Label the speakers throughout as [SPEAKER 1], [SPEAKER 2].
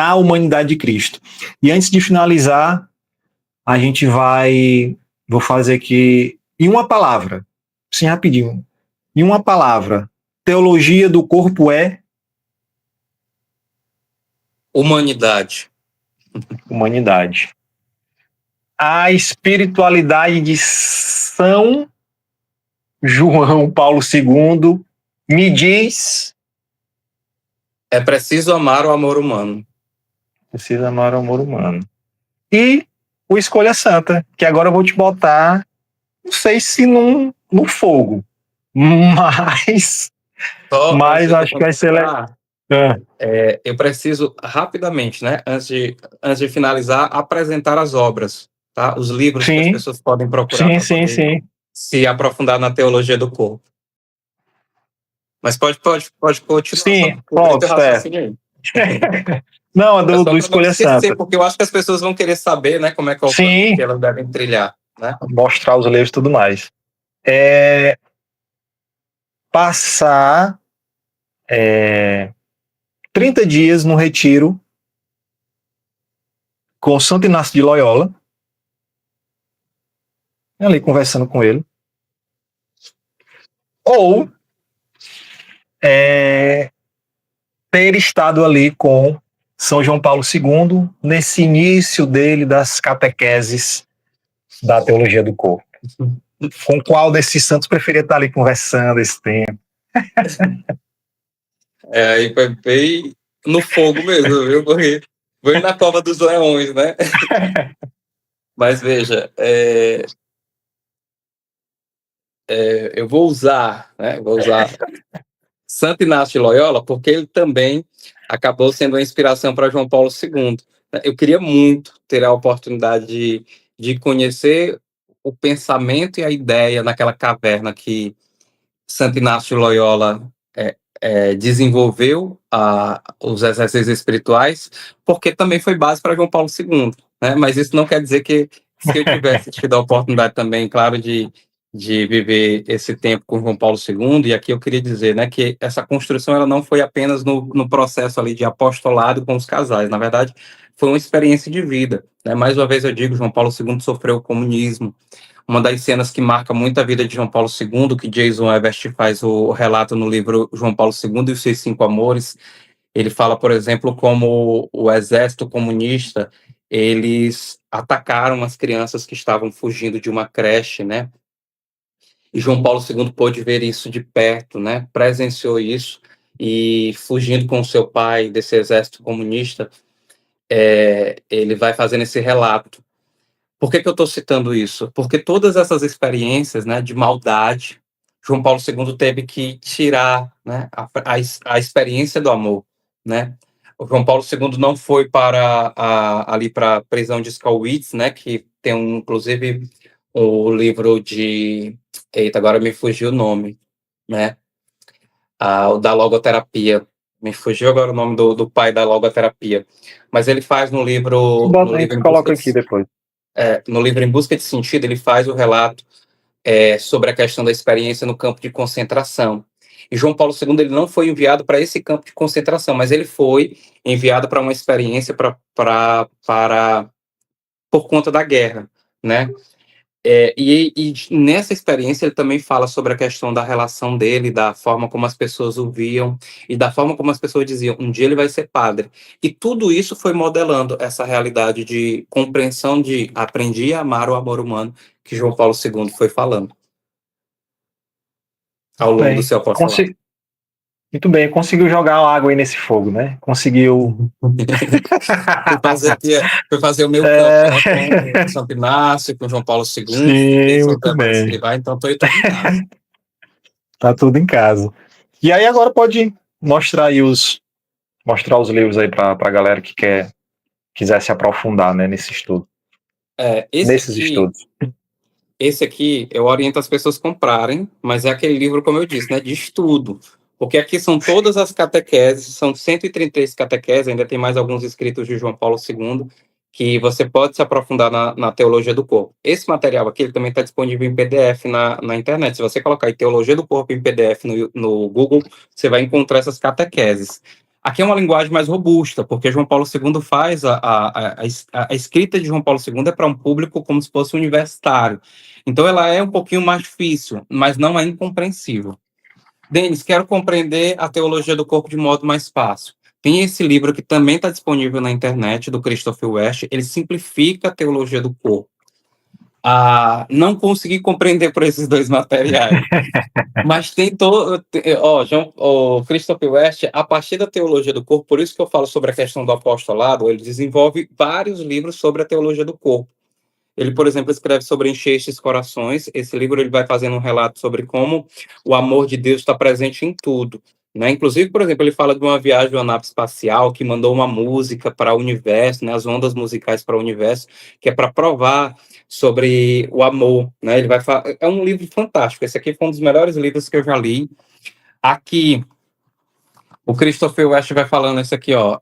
[SPEAKER 1] a humanidade de Cristo. E antes de finalizar, vou fazer aqui, em uma palavra, sim, rapidinho, em uma palavra, teologia do corpo é?
[SPEAKER 2] Humanidade.
[SPEAKER 1] Humanidade. A espiritualidade de São João Paulo II me diz...
[SPEAKER 2] É preciso amar o amor humano.
[SPEAKER 1] Precisa amar o amor humano. E o Escolha Santa, que agora eu vou te botar, não sei se no fogo, mas acho que vai ser legal.
[SPEAKER 2] Eu preciso rapidamente, né, antes de finalizar, apresentar as obras, tá? Os livros que as pessoas podem procurar para poder se aprofundar na teologia do corpo. Mas pode continuar.
[SPEAKER 1] Sim, pronto, Não, do Escolha Santa.
[SPEAKER 2] Porque eu acho que as pessoas vão querer saber, né, como é que é o caminho que elas devem trilhar, né?
[SPEAKER 1] Mostrar os livros e tudo mais. Passar 30 dias no retiro com Santo Inácio de Loyola, ali conversando com ele, ou ter estado ali com São João Paulo II nesse início dele das catequeses da teologia do corpo. Com qual desses santos preferia estar ali conversando esse tempo?
[SPEAKER 2] Aí foi bem no fogo mesmo, viu? Vou ir na cova dos leões, né? Mas veja, eu vou usar Santo Inácio de Loyola, porque ele também acabou sendo uma inspiração para João Paulo II. Eu queria muito ter a oportunidade de conhecer o pensamento e a ideia naquela caverna que Santo Inácio de Loyola desenvolveu os exercícios espirituais, porque também foi base para João Paulo II, né? Mas isso não quer dizer que se eu tivesse tido a oportunidade também, claro, de viver esse tempo com João Paulo II, e aqui eu queria dizer, né, que essa construção ela não foi apenas no processo ali de apostolado com os casais, na verdade, foi uma experiência de vida, né? Mais uma vez eu digo, João Paulo II sofreu o comunismo. Uma das cenas que marca muito a vida de João Paulo II, que Jason Everest faz o relato no livro João Paulo II e os seus 5 amores, ele fala, por exemplo, como o exército comunista, eles atacaram as crianças que estavam fugindo de uma creche, né? E João Paulo II pôde ver isso de perto, né? Presenciou isso e fugindo com seu pai desse exército comunista, ele vai fazendo esse relato. Por que eu estou citando isso? Porque todas essas experiências, né, de maldade, João Paulo II teve que tirar, né, a experiência do amor, né? O João Paulo II não foi ali para a prisão de Schlitz, né, que tem inclusive o livro de... Eita, agora me fugiu o nome, né? O da logoterapia. Me fugiu agora o nome do pai da logoterapia. Mas ele faz no livro...
[SPEAKER 1] Coloca aqui depois.
[SPEAKER 2] No livro Em Busca de Sentido, ele faz o relato sobre a questão da experiência no campo de concentração. E João Paulo II ele não foi enviado para esse campo de concentração, mas ele foi enviado para uma experiência por conta da guerra, né? E nessa experiência ele também fala sobre a questão da relação dele, da forma como as pessoas o viam e da forma como as pessoas diziam, um dia ele vai ser padre. E tudo isso foi modelando essa realidade de compreensão de aprendi a amar o amor humano que João Paulo II foi falando ao longo do seu apostolado.
[SPEAKER 1] Muito bem, conseguiu jogar água aí nesse fogo, né? Conseguiu...
[SPEAKER 2] Foi fazer o meu campo, com Santo Inácio, com João Paulo II,
[SPEAKER 1] Sim, muito bem.
[SPEAKER 2] Então estou tudo em casa.
[SPEAKER 1] Tá tudo em casa. E aí agora pode mostrar aí os livros aí para a galera que quiser se aprofundar, né, nesse estudo. Nesses estudos.
[SPEAKER 2] Esse aqui eu oriento as pessoas a comprarem, mas é aquele livro, como eu disse, né, de estudo. Porque aqui são todas as catequeses, são 133 catequeses, ainda tem mais alguns escritos de João Paulo II, que você pode se aprofundar na teologia do corpo. Esse material aqui ele também está disponível em PDF na internet. Se você colocar aí Teologia do Corpo em PDF no Google, você vai encontrar essas catequeses. Aqui é uma linguagem mais robusta, porque João Paulo II faz a escrita de João Paulo II é para um público como se fosse universitário. Então, ela é um pouquinho mais difícil, mas não é incompreensível. Denis, quero compreender a teologia do corpo de modo mais fácil. Tem esse livro que também está disponível na internet, do Christopher West. Ele simplifica a teologia do corpo. Não consegui compreender por esses dois materiais. Mas tem todo. O Christopher West, a partir da teologia do corpo, por isso que eu falo sobre a questão do apostolado, ele desenvolve vários livros sobre a teologia do corpo. Ele, por exemplo, escreve sobre Encher estes corações. Esse livro ele vai fazendo um relato sobre como o amor de Deus está presente em tudo. Né? Inclusive, por exemplo, ele fala de uma viagem de uma nave espacial que mandou uma música para o universo, né? As ondas musicais para o universo, que é para provar sobre o amor. Né? Ele vai é um livro fantástico. Esse aqui foi um dos melhores livros que eu já li. Aqui, o Christopher West vai falando isso aqui, ó.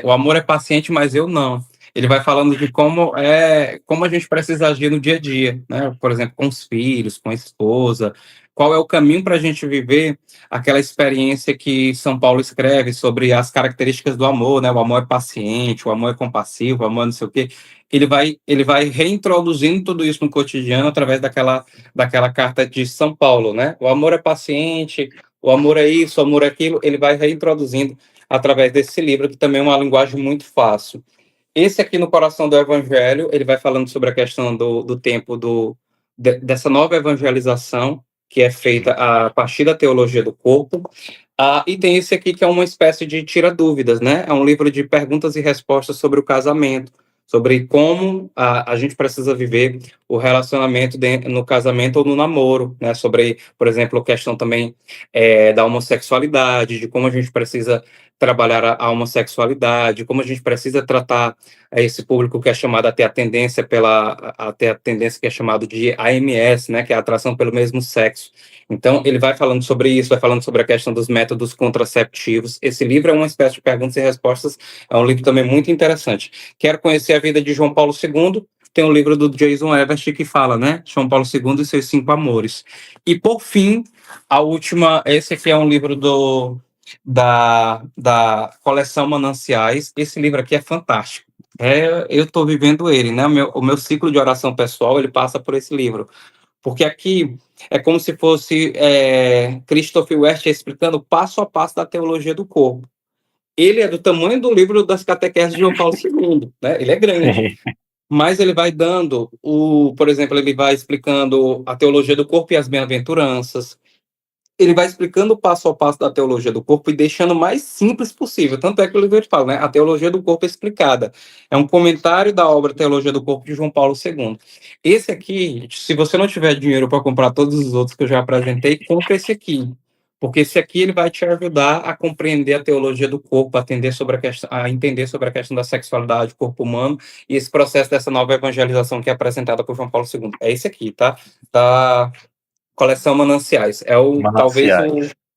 [SPEAKER 2] O amor é paciente, mas eu não. Ele vai falando de como a gente precisa agir no dia a dia, né? Por exemplo, com os filhos, com a esposa. Qual é o caminho para a gente viver aquela experiência que São Paulo escreve sobre as características do amor, né? O amor é paciente, o amor é compassivo, o amor não sei o quê. Ele vai reintroduzindo tudo isso no cotidiano através daquela carta de São Paulo, né? O amor é paciente, o amor é isso, o amor é aquilo. Ele vai reintroduzindo através desse livro, que também é uma linguagem muito fácil. Esse aqui no Coração do Evangelho, ele vai falando sobre a questão do tempo dessa nova evangelização, que é feita a partir da teologia do corpo. E tem esse aqui que é uma espécie de tira-dúvidas, né? É um livro de perguntas e respostas sobre o casamento, sobre como a gente precisa viver o relacionamento no casamento ou no namoro, né? Sobre, por exemplo, a questão também da homossexualidade, de como a gente precisa trabalhar a homossexualidade, como a gente precisa tratar esse público que é chamado a ter a tendência que é chamado de AMS, né, que é a atração pelo mesmo sexo. Então, ele vai falando sobre isso, vai falando sobre a questão dos métodos contraceptivos. Esse livro é uma espécie de perguntas e respostas, é um livro também muito interessante. Quero conhecer a vida de João Paulo II, tem um livro do Jason Everest que fala, né, João Paulo II e seus 5 amores. E, por fim, a última, esse aqui é um livro da coleção Mananciais. Esse livro aqui é fantástico. Eu estou vivendo ele, né? O meu ciclo de oração pessoal, ele passa por esse livro. Porque aqui é como se fosse Christopher West explicando passo a passo da teologia do corpo. Ele é do tamanho do livro das catequeses de João Paulo II, né? Ele é grande. Mas ele vai dando, por exemplo, ele vai explicando a teologia do corpo e as bem-aventuranças. Ele vai explicando o passo a passo da teologia do corpo e deixando o mais simples possível. Tanto é que o livro fala, né? A teologia do corpo explicada. É um comentário da obra Teologia do Corpo de João Paulo II. Esse aqui, se você não tiver dinheiro para comprar todos os outros que eu já apresentei, compre esse aqui. Porque esse aqui ele vai te ajudar a compreender a teologia do corpo, a entender sobre a questão da sexualidade, corpo humano, e esse processo dessa nova evangelização que é apresentada por João Paulo II. É esse aqui, tá? Coleção Mananciais. Talvez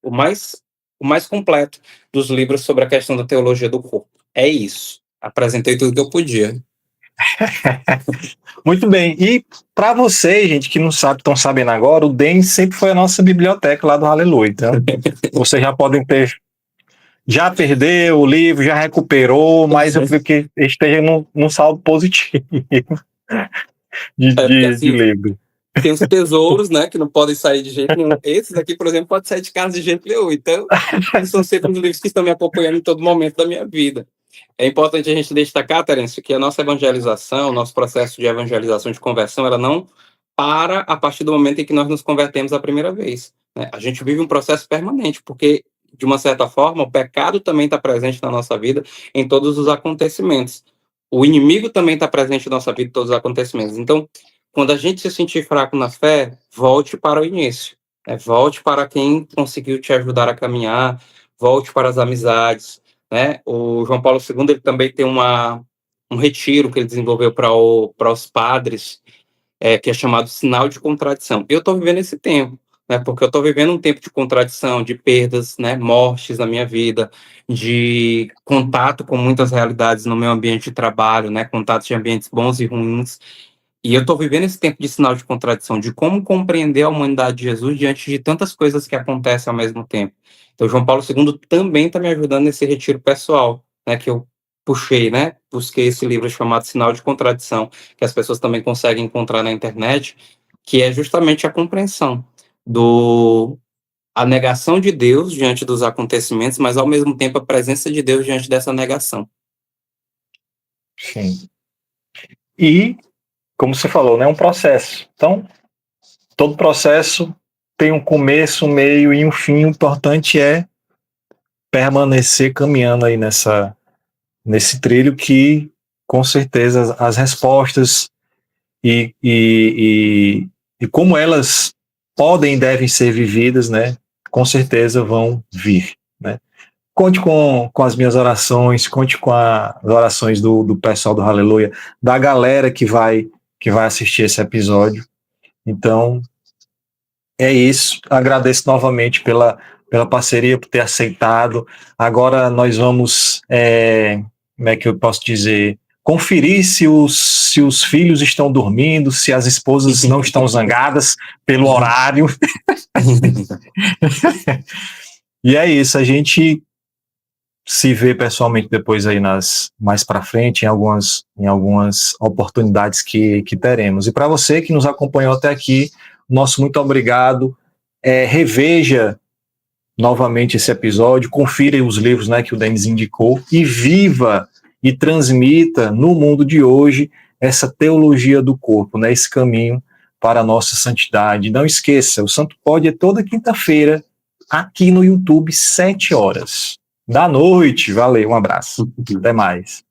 [SPEAKER 2] o mais completo dos livros sobre a questão da teologia do corpo. É isso. Apresentei tudo que eu podia.
[SPEAKER 1] Muito bem. E para vocês, gente, que não sabe, estão sabendo agora, o Denis sempre foi a nossa biblioteca lá do Aleluia. Então, vocês já podem ter. Já perdeu o livro, já recuperou, mas eu fico que esteja num saldo positivo de livro.
[SPEAKER 2] Tem os tesouros, né, que não podem sair de jeito nenhum. Esses aqui, por exemplo, podem sair de casa de jeito nenhum. Então, são sempre os livros que estão me acompanhando em todo momento da minha vida. É importante a gente destacar, Terence, que a nossa evangelização, o nosso processo de evangelização, de conversão, ela não para a partir do momento em que nós nos convertemos a primeira vez. Né? A gente vive um processo permanente, porque, de uma certa forma, o pecado também está presente na nossa vida em todos os acontecimentos. O inimigo também está presente na nossa vida em todos os acontecimentos. Então, quando a gente se sentir fraco na fé, volte para o início. Volte para quem conseguiu te ajudar a caminhar, volte para as amizades. Né? O João Paulo II ele também tem um retiro que ele desenvolveu para os padres, que é chamado Sinal de Contradição. Eu estou vivendo esse tempo, né? Porque eu estou vivendo um tempo de contradição, de perdas, né? Mortes na minha vida, de contato com muitas realidades no meu ambiente de trabalho, né? Contatos de ambientes bons e ruins. E eu estou vivendo esse tempo de sinal de contradição, de como compreender a humanidade de Jesus diante de tantas coisas que acontecem ao mesmo tempo. Então, João Paulo II também está me ajudando nesse retiro pessoal, né, que eu puxei, né, busquei esse livro chamado Sinal de Contradição, que as pessoas também conseguem encontrar na internet, que é justamente a compreensão a negação de Deus diante dos acontecimentos, mas ao mesmo tempo a presença de Deus diante dessa negação.
[SPEAKER 1] Sim. E, como você falou, né, é um processo. Então, todo processo tem um começo, um meio e um fim. O importante é permanecer caminhando aí nesse trilho que, com certeza, as respostas e como elas podem e devem ser vividas, né, com certeza vão vir, né. Conte com as minhas orações, conte com as orações do pessoal do Aleluia, da galera que vai assistir esse episódio. Então, é isso. Agradeço novamente pela parceria, por ter aceitado. Agora nós vamos, como é que eu posso dizer, conferir se os filhos estão dormindo, se as esposas não estão zangadas pelo horário. E é isso, a gente se vê pessoalmente depois aí mais para frente, em algumas oportunidades que teremos. E para você que nos acompanhou até aqui, nosso muito obrigado. Reveja novamente esse episódio, confira os livros, né, que o Denis indicou e viva e transmita no mundo de hoje essa teologia do corpo, né, esse caminho para a nossa santidade. Não esqueça, o Santo Pod é toda quinta-feira aqui no YouTube, 7h da noite. Valeu, um abraço. Até mais.